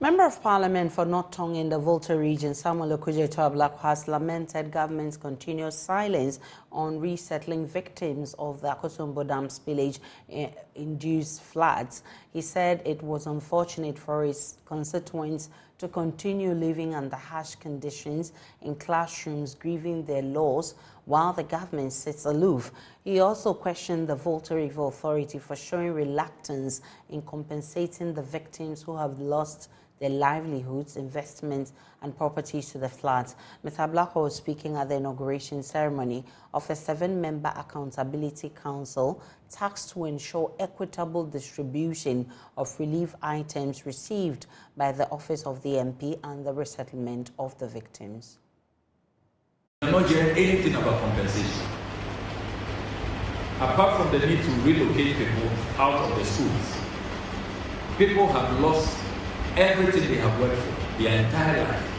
Member of Parliament for North Tongu in the Volta region, Samuel Okudzeto has lamented government's continuous silence on resettling victims of the Akosombo Dam Spillage induced floods. He said it was unfortunate for his constituents to continue living under harsh conditions in classrooms, grieving their loss, while the government sits aloof. He also questioned the Volta River Authority for showing reluctance in compensating the victims who have lost their livelihoods, investments, and properties to the floods. Mr. Ablako was speaking at the inauguration ceremony of a 7-member accountability council tasked to ensure equitable distribution of relief items received by the Office of the MP and the resettlement of the victims. I'm not hearing anything about compensation. Apart from the need to relocate people out of the schools, people have lost everything they have worked for their entire life.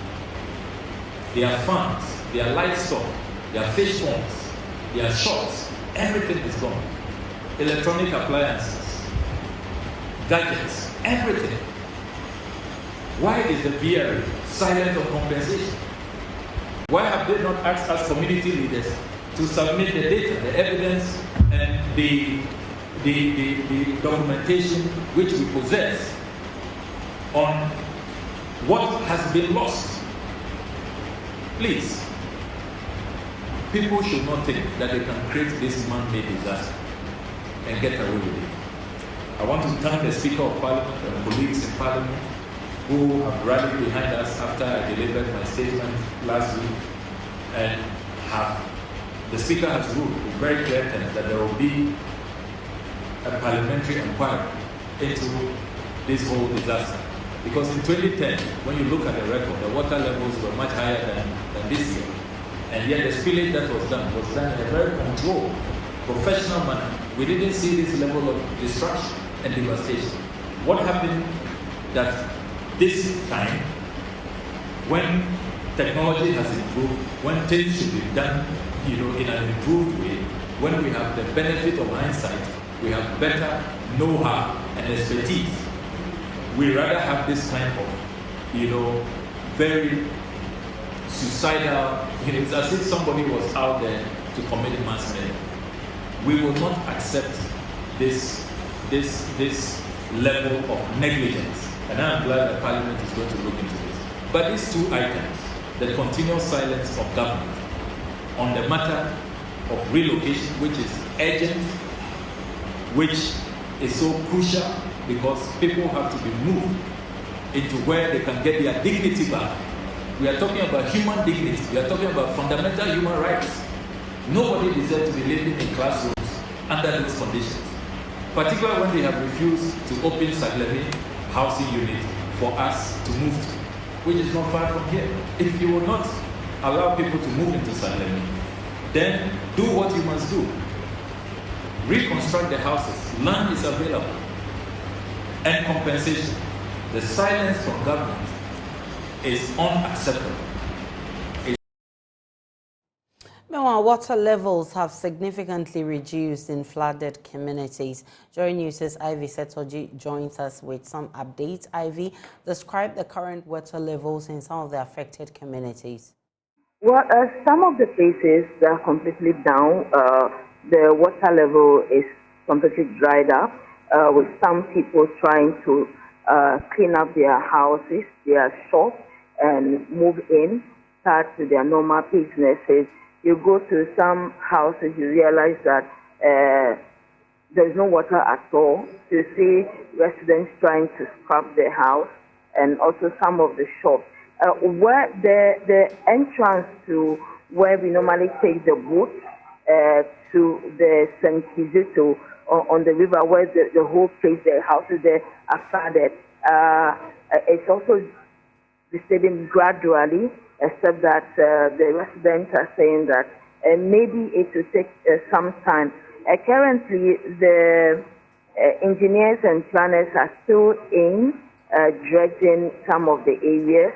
Their farms, their livestock, their fish ponds, their shops, everything is gone. Electronic appliances, gadgets, everything. Why is the VRA silent on compensation? Why have they not asked us community leaders to submit the data, the evidence, and the documentation which we possess on what has been lost? Please, people should not think that they can create this man-made disaster and get away with it. I want to thank the Speaker of Parliament and colleagues in Parliament who have rallied behind us after I delivered my statement last week, and the Speaker has ruled with very clear terms that there will be a parliamentary inquiry into this whole disaster. Because in 2010, when you look at the record, the water levels were much higher than this year. And yet the spillage that was done in a very controlled, professional manner. We didn't see this level of destruction and devastation. What happened that this time, when technology has improved, when things should be done in an improved way, when we have the benefit of hindsight, we have better know-how and expertise, we rather have this kind of, very suicidal, it's as if somebody was out there to commit mass murder. We will not accept this level of negligence. And I'm glad that Parliament is going to look into this. But these two items, the continuous silence of government on the matter of relocation, which is urgent, which is so crucial, because people have to be moved into where they can get their dignity back. We are talking about human dignity. We are talking about fundamental human rights. Nobody deserves to be living in classrooms under those conditions, particularly when they have refused to open Saglemi housing unit for us to move to, which is not far from here. If you will not allow people to move into Saglemi, then do what you must do. Reconstruct the houses. Land is available. And compensation. The silence from government is unacceptable. Meanwhile, water levels have significantly reduced in flooded communities. JoyNews' Ivy Setoji joins us with some updates. Ivy, describe the current water levels in some of the affected communities. Well, some of the places are completely down. The water level is completely dried up, with some people trying to clean up their houses, their shops, and move in, start to their normal businesses. You go to some houses, you realize that there's no water at all. You see residents trying to scrub their house, and also some of the shops. Where the entrance to where we normally take the boat to the St. Kizito on the river, where the whole place, the houses there are flooded. It's also receding gradually, except that the residents are saying that maybe it will take some time. Currently, the engineers and planners are still in dredging some of the areas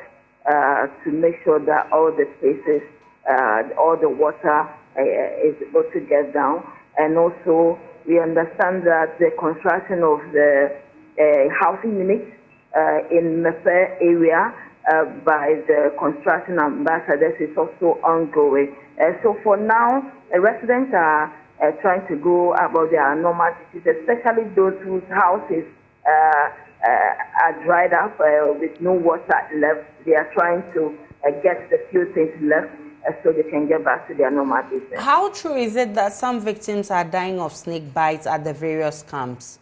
to make sure that all the places, all the water is able to get down. And also, we understand that the construction of the housing units in the fair area by the construction ambassadors is also ongoing. So for now, residents are trying to go about their normal duties, especially those whose houses are dried up with no water left. They are trying to get the few things left so they can get back to their normal business. How true is it that some victims are dying of snake bites at the various camps?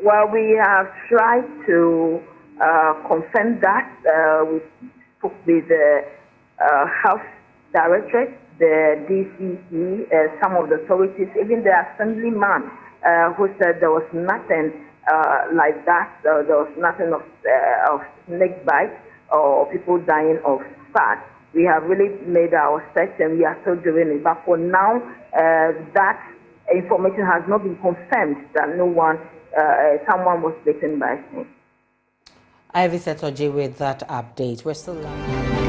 Well, we have tried to confirm that. We spoke with the Health Directorate, the DCE, some of the authorities, even the assemblyman who said there was nothing like that. There was nothing of snake bites or people dying of spot. We have really made our search and we are still doing it. But for now, that information has not been confirmed that someone was bitten by a snake. Ivy Setoji with that update. We're still live.